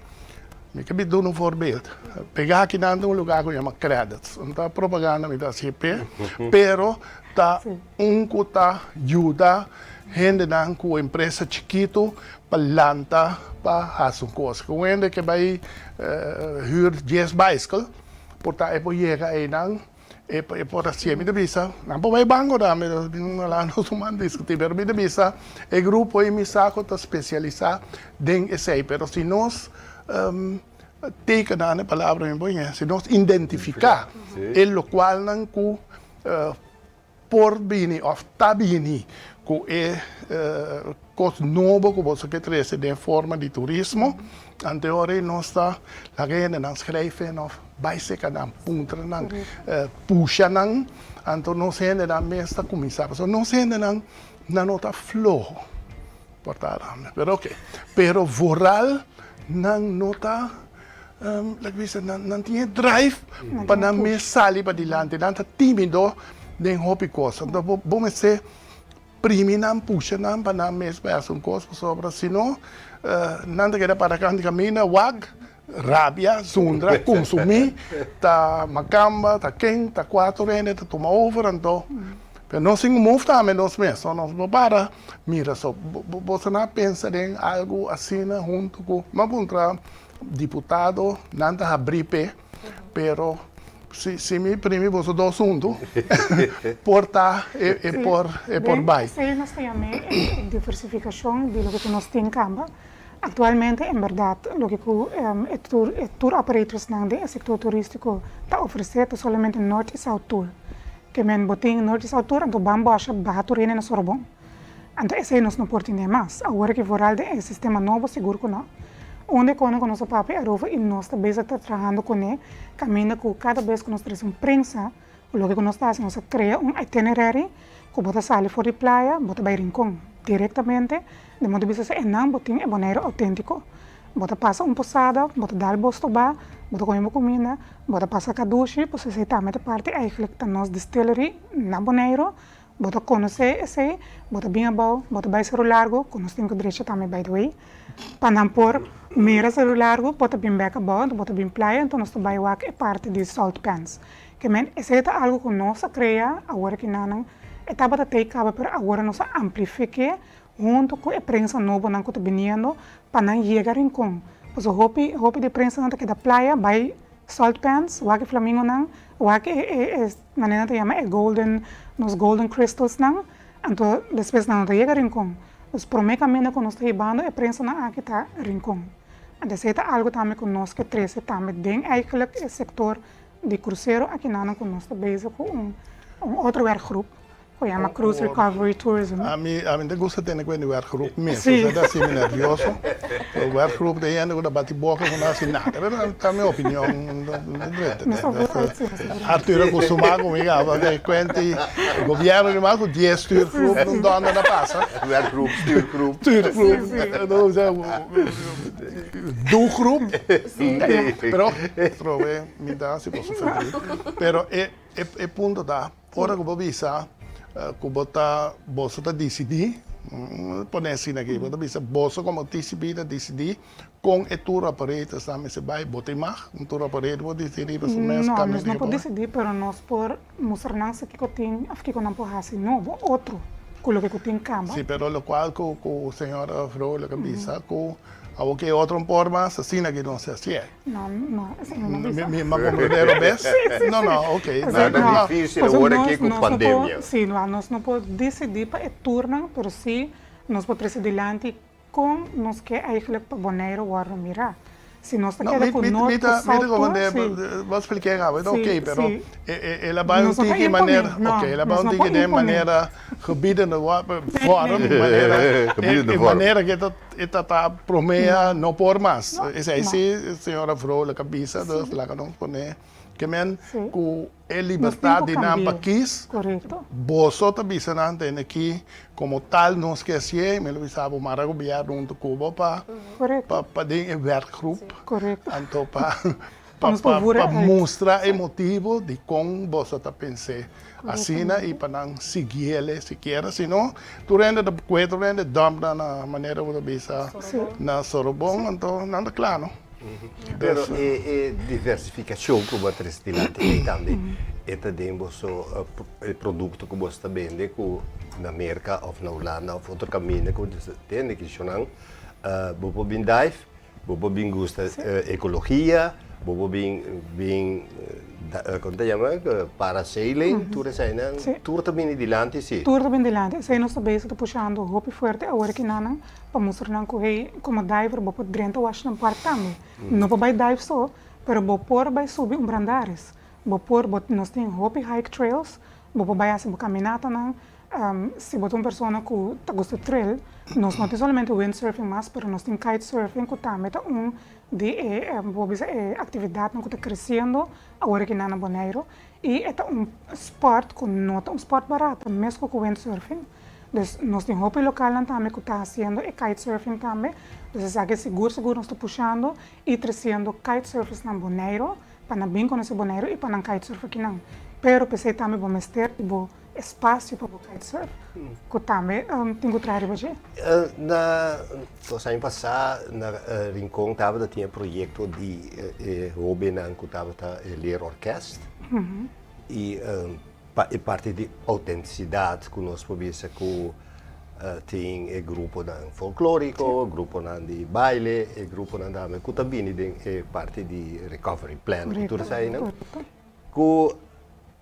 Ik heb doen een voorbeeld. Pegar aqui num lugar que chama credits. Então propaganda me dá CP, pero tá que tá ajuda gente não com empresa chiquito para lanta para fazer coisa. Com gente que vai huur 10 bicycle, porta é por chega aí não é por assim me devisa. Não vai banco da me lá no suman discutir, pero me devisa o grupo aí me saco tá especializado em esse, pero se nós teken a palavra em banho, se nós identificar o qual não com por bini of tabini com coisa nova que você quer trazer de forma de turismo, anteriormente nós está a gente não escreve não vai ser que não punta não puxa não, então nós gente não mesmo começar, então nós gente não nota flow, portanto, pero ok, pero voral não nota não tinha drive para não sair para diante, não está tímido de hobby coisa. Então, vamos ser primeiro puxa não para não mesmo fazer uma coisa sobre, senão não tem que para cá de caminho, wag, rabia, zundra, consumir, tá macamba, tá quente, tá 4 anos, tá tomar over, então. Mas nós não move também nós mesmos, nós não para, mira só, você não pensa em algo assim junto com, mas contra deputado, não está abrir pé, pero se me primeiro você dá assunto, porta por baixo. Sim, nós temos diversificação de lo que nós temos em Camba. Atualmente, em verdade, o que o tour operators do setor turístico está oferecendo somente Norte e South Tour. Que men boting Norte e South Tour, então vamos achar barra turina na Sorbonne. Então, esse aí nós não podemos mais. Agora que for algo é sistema novo, seguro que não. Onde com o nosso papo e nós também estamos trabalhando com ele, caminhando com cada vez que nós trazemos uma prensa, o que nós fazemos, nós criamos itinerário, que você sai fora da praia, você vai rincón diretamente, de modo que você não botinho é Boneiru autêntico. Você passa posada, você dá o bosto bar, você come comida, você passa a duche, você sai também parte eigenlijk da nossa distillery na Boneiru, você conhece esse, você vem a bom, você vai ser largo, que nós temos direito também, by the way. Para não pôr mira ser largo, você vem back a bom, você vem praia, então nós vai walk é parte de salt pans. Que men, esse é algo que nós cria, agora que não, etapa da take up, pero agora nós amplifique junto com a prensa nova que está vindo, para não chegar em com. Pois o hopi de prensa que da praia vai salt pans, o que flamingo não, o que é maneira de chamar é golden, nos golden crystals não, então depois não chega em com. Os promecamente que nós estamos levando a prensa não aqui está rincón. Então é algo também que nós que traz também dentro eigenlijk o setor de cruzeiro aqui não que nós estamos bezig com outro werkgroep. Que chama Cruise Recovery Tourism. A mim gosta de ter um werkgroep mesmo. Você está assim nervioso. O werkgroep de gente que bate boca não assim nada. É a minha opinião. Arthur acostumado comigo, porque quente o governo de mais 10 stuurgroep não dá nada passa. Werkgroep, stuurgroep. Doelgroep. Pero trove, me dá se posso fazer. Pero é ponto da. Fora que eu vou avisar, que você está decidir, põe assim aqui, você como decidir com o tour operator, você vai botar mais, um tour operator vai decidir para o mês caminho. Não, nós não podemos decidir, mas nós podemos mostrar que eu tenho, que eu não posso fazer novo, outro, com o que eu tenho em Camba. Sim, mas o qual que o senhor falou, que avisa, que que outro por mais, assim que não se assim. Não, assim não avisa. Me compreenderam bem? Não, ok. Nada difícil agora aqui com a pandemia. Sim, nós não podemos decidir para o turno, mas sim, nós podemos decidir adiante com nós que eigenlijk para Boneiru agora mirar. Se nós queremos com nós, vou explicar, ok, pero ela vai de maneira, ok, ela vai de maneira gebieden fora, de maneira que está promeia não por mais. Essa é a senhora falou a cabeça, então lá que não põe que men com a liberdade de não quis, você também se não tem aqui como tal não esquecer, me lo sabe o maravilha junto com o para ter um werkgroep, então para mostrar o motivo de como você está pensando assim e para não seguir ele sequer, senão durante o quadro durante dump na maneira como você na Sorbonne, então nada claro. Pero diversificação que você restilante também é também o produto que você vende com na América ou na Holanda ou outro caminho que você tem que chamam bobo bem dive, bobo bem gosta ecologia, bobo bem como te chama parasailing, tudo isso aí, tudo também dilante sim. Tudo bem dilante, sei nós também está puxando roupa forte agora que nana para mostrar que como diver bobo dentro acho não parte também, não vai dive só, pero bobo vai subir brandares, bobo nós tem roupa hike trails, bobo vai assim caminhata não se botar uma pessoa que está gosta de trail, nós não tem somente windsurfing, mas pero nós tem kitesurfing que também é de atividade que está crescendo agora aqui na Boneiru e é esporte que não é esporte barato, mesmo com windsurfing. Então, nós temos roupa local também que está fazendo kitesurfing também. Então, é seguro nós estamos puxando e trazendo kitesurfers na Boneiru, para bem conhecer Boneiru e para kitesurf aqui não. Pero pensei também vamos ter espaço para o kitesurf, que também tem que trazer hoje. Nos ano passado, na Rincon, tinha projeto de hobby na que estava ler orquestra e parte de autenticidade que nós podemos que tem grupo folclórico, grupo de baile, grupo que também é parte de recovery plan, tudo isso aí, não?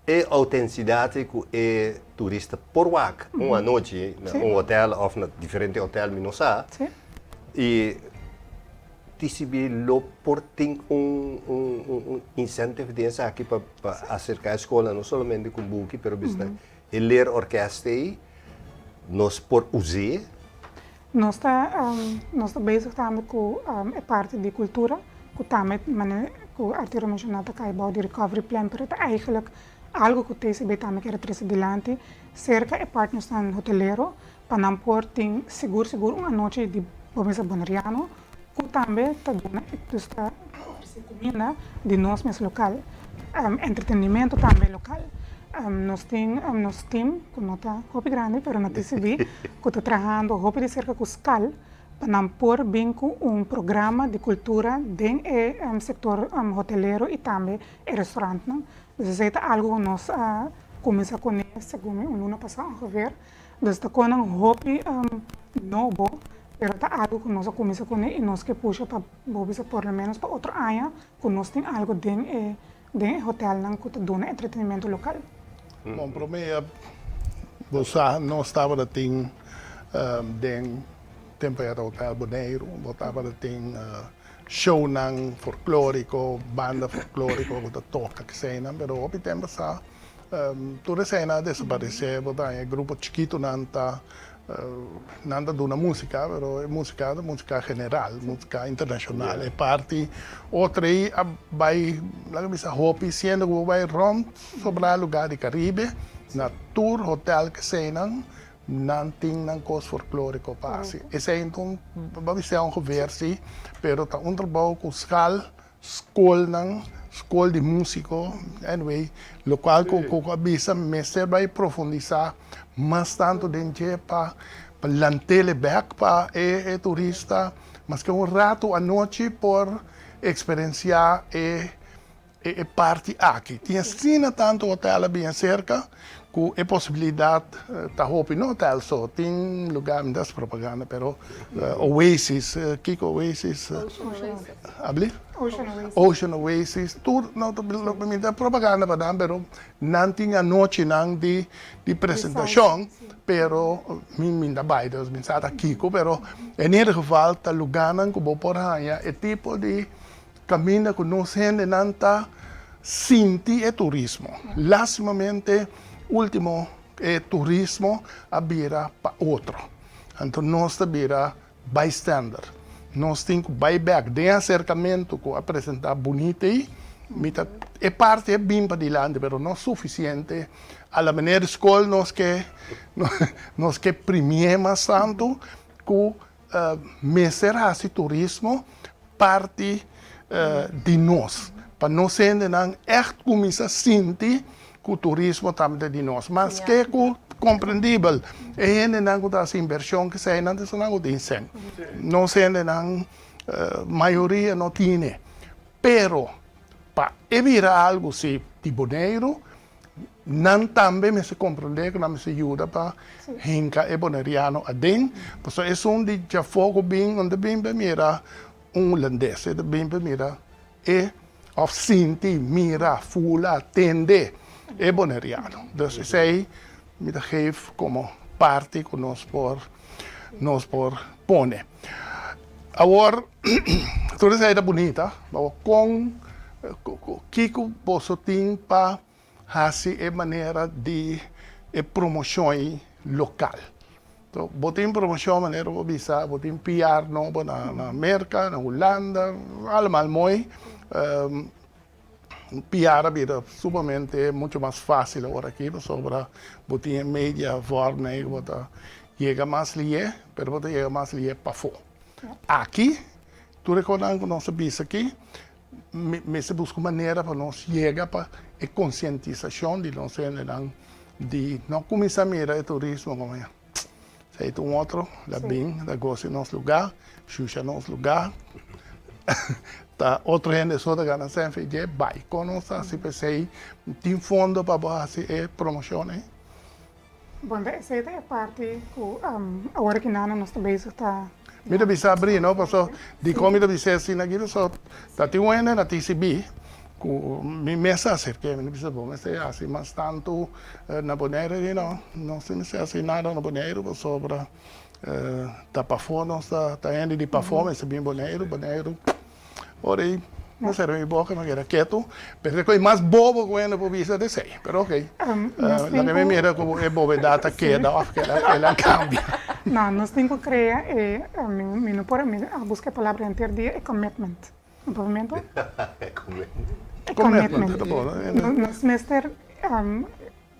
É autenticidade que é turista por wak, uma noite, um hotel ou na diferente hotel minosa, e receber por ter incentivo dessa aqui para acercar a escola, não somente com book, mas também ler orquestra nós por usar. Nós está bezig também com a parte de cultura, que também que o Arturo mencionou que é de recovery plan, mas eigenlijk algo que o TCB também quer trazer adiante, cerca é parte do hoteleiro, para não pôr seguro uma noite de pomesa bonariano, que também está comida de nós mesmo local, entretenimento também local. Nós temos time que não está roupa grande, mas na TCB, que está trabalhando roupa de cerca com escala, para não pôr bem com programa de cultura dentro do setor hoteleiro e também restaurante. Dus het is algo que nós começamos a conhecer, como o ano passado, ongeveer. Dus está com um hobby novo, mas é algo que nós começamos a conhecer e nós que puxa para pelo menos para outro ano, que nós temos algo dentro do hotel que está dando entretenimento local. Bom, para mim, você não estava dentro do hotel Boneiru, estava dentro show folclórico, banda folclórico que toca que cena, pero hoje tempo sa toda cena desapareceu, botar grupo chiquito nanta duna música, pero é música general, música internacional, é parte outra aí vai lá que bisa hopi sendo que vai rond sobre o lugar de Caribe, na tour hotel que cena não tem coisa folclórico passe. Esse é então vai ser conversa, pero tá trabalho com escola de músico, anyway, lo qual com a bisa mestre vai profundizar mais tanto dentro para lantele back para turista, mas que rato à noite por experienciar parte aqui. Tinha Skina tanto hotel bem cerca, com a possibilidade de roupa no hotel só, tem lugar das propaganda, pero Oasis, Kiko Oasis, abrir? Ocean Oasis, tudo não tem propaganda para dar, pero não tinha noite não de apresentação, pero minha baile, minha sata Kiko, pero em ieder geval tá lugar não que vou por aí, é tipo de caminho que nós gente não tá senti é turismo, lastimamente último turismo a vira para outro. Então nós vira bystander. Nós temos que buyback, de acercamento que apresentar bonito aí, é parte bem para adiante, mas não é suficiente. A la maneira escola nós que premiamos tanto que mesera esse turismo parte de nós, para nós ainda não começar a sentir que o turismo também de nós, mas que é compreendível. E ainda não tem essa inversão que sai, não tem incêndio. Nós ainda não maioria não tinha. Pero, para evitar algo assim de Boneiru, não também me se compreender que não me se ajuda para hinca e boneriano a den. Porque é de já fogo bem, onde bem para mira holandês, e bem para mira e of sinti mira fula tende e boneriano. Dus sei me geef como parte que nós por pone. Agora, toda essa é bonita, com Kiko Bosotin para fazer a maneira de promoção local. Então, botem promoção maneira de visa, botem PR na América, na Holanda, allemaal mooi. PR é sumamente muito mais fácil agora aqui, sobre botem mídia, forne, chega mais lié, pero botem chega mais lié para fora. Aqui, tu recordando que nossa visa aqui, me se busca maneira para nós chegar para a conscientização de nós de não começar a mirar o turismo como é. Se é outro, lá bem, da gosta em nosso lugar, xuxa nosso lugar, tá outro gente só da gana sempre de vai com nós, assim pensei, tem fundo para fazer a promoção, né? Bom, essa é a parte que agora que nós também está. Mira bisa abrir, não? Porque de comida bisa assim aqui, só tá tem um na TCB, com me mesa acerca, me bisa bom, mas é assim, mas tanto na Boneiru, não se me assim nada na Boneiru, sobre tá para fora, tá indo de para fora, mas bem Boneiru, ora aí, não serve minha boca, não era quieto, mas é coisa mais bobo que eu não bisa de sei, pero ok, na minha mira como é bovedade queda, ela cambia. Não, nós temos que criar, a buscar a palavra inteira de commitment. Movimento? Commitment. Nós mestre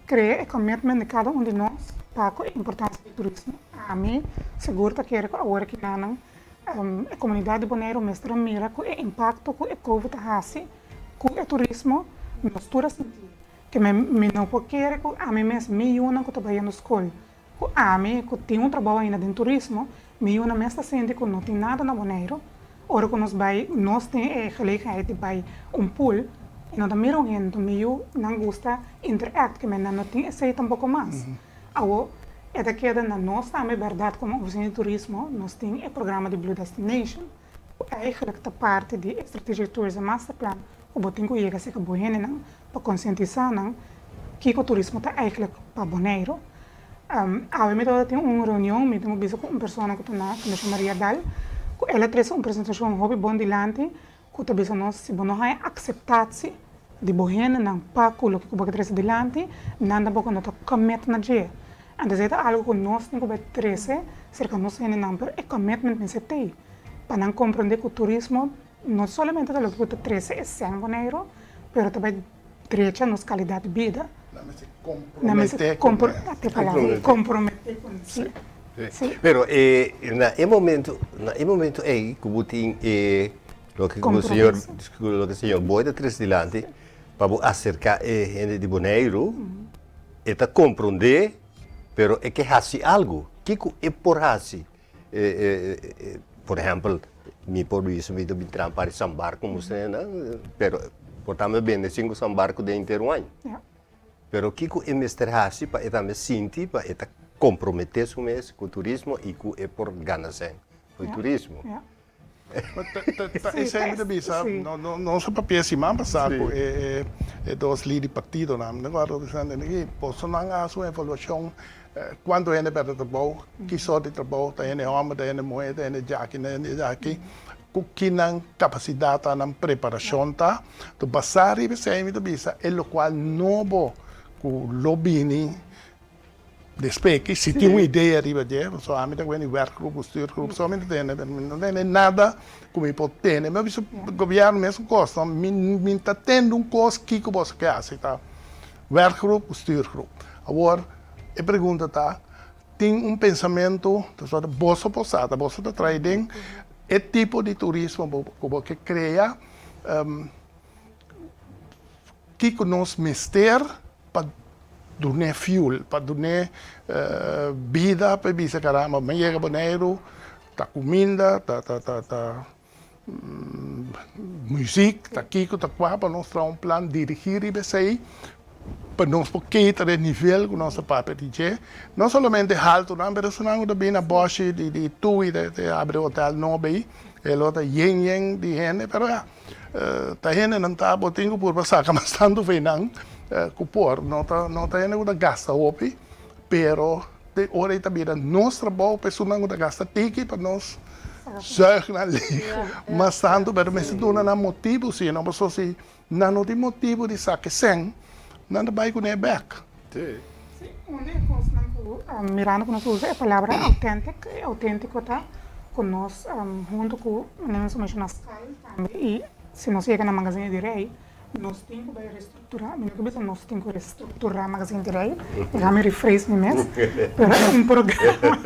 criar commitment de cada de nós para a importância do turismo. A mim, seguro que agora que a comunidade de Boneiru mestre mira com o impacto que a Covid tem com o turismo, nós todos sentimos. Que me não pode querer, a mim mesmo, me una que trabalha na escola. A mim, que tem trabalho ainda em turismo, me una mesmo sente que não tem nada na Boneiru. Ora que nós temos a gelegenheid de bij pool, e nós miram gente, meio não gosta interact, que não tem aceita pouco mais. Agora, é daqui da nós também, verdade, como oficina de turismo, nós temos o programa de Blue Destination, eigenlijk a parte de Strategic Tourism Masterplan, que botem que chega a ser boa para conscientizar que o turismo está eigenlijk para Boneiru. A mim tem uma reunião, me tenho visto com uma pessoa que me chamaria Dal, ela traz uma apresentação hobby bom dilante, que talvez nós se não há acceptação de boa não para aquilo que vai trazer dilante, nada para nós commit na dia. Então é algo que nós temos que trazer, cerca de nós não é commitment nesse tem, para não compreender que o turismo não somente é o que traz é sem Boneiru, mas também traz nossa qualidade de vida. Comprometer com isso. Pero no momento aí que botem lo que o senhor Boida traz dilante para acercar a gente de Boneiru, está compreender, pero é que hace algo. Que é por hace? Por exemplo, me por isso me do trampar sambar como você, né? Pero portamos bem de 5 sambarco de inteiro ano. Pero que é mestre hace para também sentir para comprometer-se com o turismo e com é por ganância o turismo. Isso é muito bem, sabe? Não só para pensar, mas é dois líderes de partido, não. Agora, posso não há sua avaliação quando é para o trabalho, que só de trabalho, tem homem, tem mulher, tem jaqui, que não capacidade, não preparação, tá? Do passar e pensar muito bem, é o qual novo o lobbying despegue, se tem uma ideia arriba de, só a mim tem um workgroup, stuurgroep, só não tem nada como eu posso ter, mas o governo mesmo gosta, me está tendo coisa que você quer, tá? Workgroup, stuurgroep. Agora, a pergunta tá, tem pensamento, você posada, você está trazendo é tipo de turismo que você cria, que nós mister para dar fuel, para dar vida, para dizer caramba, me chega Boneiru, tá comida, tá música, aqui que está para nós ter plano dirigir e sei para nós porque ter nível com nossa papel DJ, não somente alto, não, mas também também na Bosch de Tui de abre hotel Nobel, ele outra yen de gente, pero tá gente não tá botando por passar, mas tanto vem não, cupor, não tá gente que gasta opi, pero de hora também nosso trabalho pessoa não gasta ticket para nós zorgen ali, mas tanto, pero me se dona na motivo sim, não posso se não tem motivo de saque sem não vai com back. Sim, uma coisa que mirando que nós usa a palavra autêntico tá com nós junto com nós mencionamos e se nós chega na magazine de rei nós temos que reestruturar, nós temos que reestruturar a magazine de rei, já me rephrase mesmo, para um programa.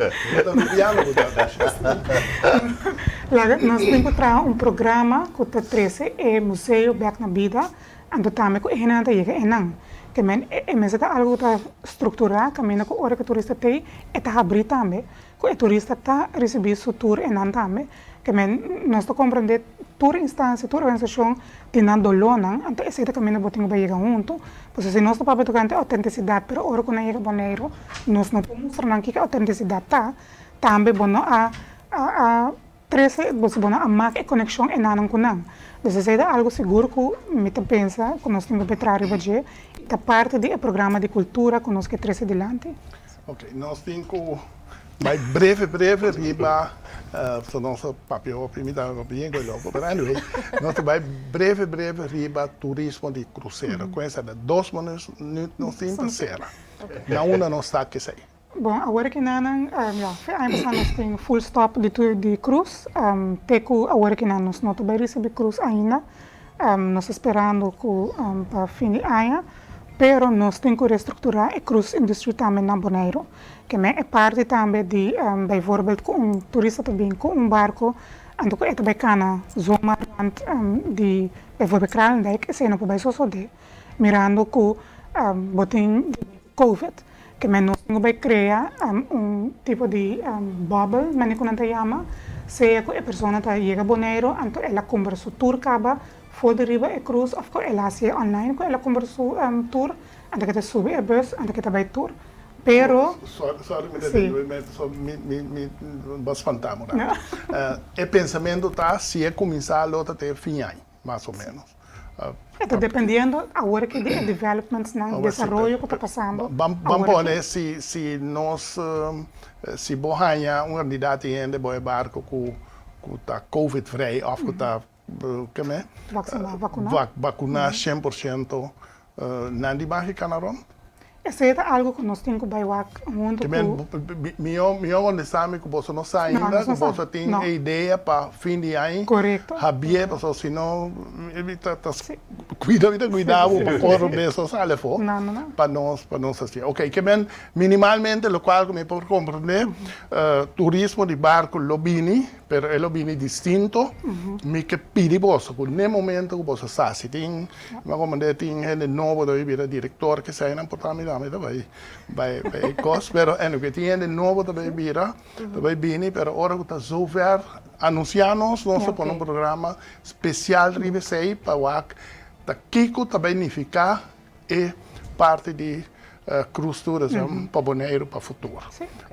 Nós temos que trazer um programa que está 13 é museu back na vida, ando também com a nada chega não. Que men é algo que estruturar, que men que hora que turista tem, é tá abrir também, que o turista tá receber seu tour e não também, que men nós tá compreender tour instância, tour organização, tem não dolona, então esse que men botinho vai chegar junto, porque se nós tá para tocar autenticidade, pero hora que não chega Boneiru, nós não podemos mostrar que a autenticidade tá, também bom a 13, você bom a marca e conexão é não com não. Então, é algo seguro que me pensa, que nós temos que trazer hoje, da parte do programa de cultura que nós queremos adiante. Ok, nós temos que, mais breve, riba, so nosso papel, primeiro, bem, mas anyway, nós vai breve, riba, turismo de cruzeiro. Com essa, 2 minutos, nós temos terceira. Na uma, nós está que sei. Bom, agora que nós temos full stop de cruz, agora que nós não vamos receber cruz ainda, nós esperando para fim de ano, pero nós temos que reestruturar a cruz indústria também na Boneiru, que é parte também de, bijvoorbeeld, com turista também, com barco, então é também cana, zomaar, de, bijvoorbeeld Kralendijk, é não para só de, mirando com botin COVID, que nós temos que criar tipo de bubble, mas não te chama, se a pessoa chega a Boneiru, então ela compra seu tour caba, for de riba e cruz, of ela se online, ela compra seu tour, então que sube a bus, então que vai tour. Pero sorry, me vas fantasma. O pensamento tá se é começar a luta até fim ano, mais ou menos. Está dependendo agora que de developments no Desaroyo que está passando. Vamos pôr se nós se borranha um candidato ainda boa barco que está covid vrij of que está vacinar 100% não de barco canaron. Esse é algo que nós temos que baixar junto com... Meu onde sabe que você não sai ainda, que você tem a ideia para fim de ano. Correto. Habia, porque senão, cuidado para correr mesmo, sabe? Para nós assim. Ok, que bem, minimalmente, o qual que me pode compreender, turismo de barco, lobini, pero é lobini distinto, me que pede você, que no momento que você está, se tem, como tem gente novo, de diretor, que sai na portamento, vai cost, pero en que tiene novo também vira, também bini, pero agora que está zover anunciamos nosso por um programa especial ribesei para o da Kiko também significa e parte de cruz tourism para Boneiru para futuro.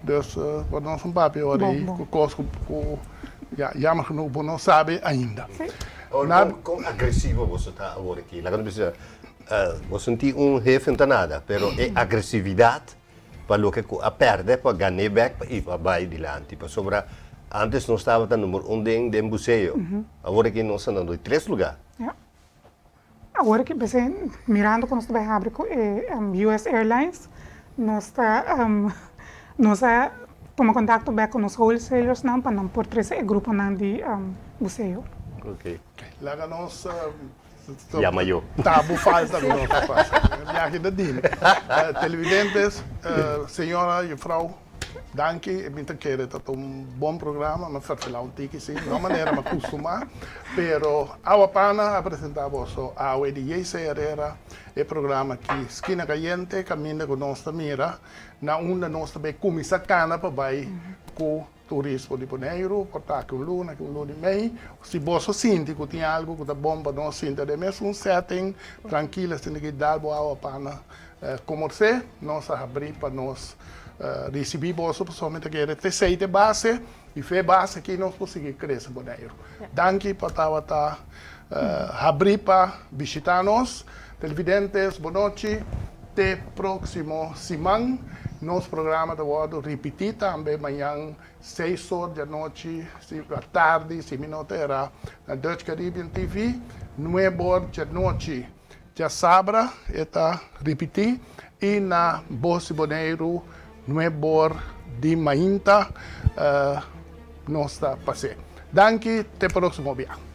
Dus para nós papel aí, coisa que jammer genoeg não sabe ainda. Quão agressivo você está agora aqui? Você não tem jefe não nada, pero é agressividade para o que a perde para ganhar back para ir para adiante. Sobre antes nós estava no número 1 de museu, agora aqui nós estamos em 3 lugares. Agora que você mirando quando você vai abrir US Airlines, nós toma contato com os wholesalers não para não por 3 grupo não de museu. Ok. Lá nós Llama yo. Tabu falta que não faz. Já que dine. Televidentes, senhora e frau, danke. Eu muito quero ter bom programa, mas falar tiki sim, não maneira me acostumar, pero a pana apresentar você a DJ Herrera, o programa que Skina Kayente caminha com nossa mira, na onda nós também começa cana para vai com Turismo de Boneiru, portar que luna e meio. Se você sente que tem algo que está bom para nós, sinta de mesmo um setting tranquilo, tem que dar boa para começar, nós abrir para nós receber você pessoalmente que é receita base e fé base que nós conseguimos crescer Boneiru. Danke para estar abrir para visitar nós, televidentes, boa noite, até próximo semana. Nosso programa de voto repetir também amanhã, 6 horas da noite, à tarde, 6 minutos, era na Dutch Caribbean TV, 9 horas da noite, já sábado, está repetir, e na Bolsa Boneiru, 9 horas de manhã, nós está passando. Danke, até próximo dia.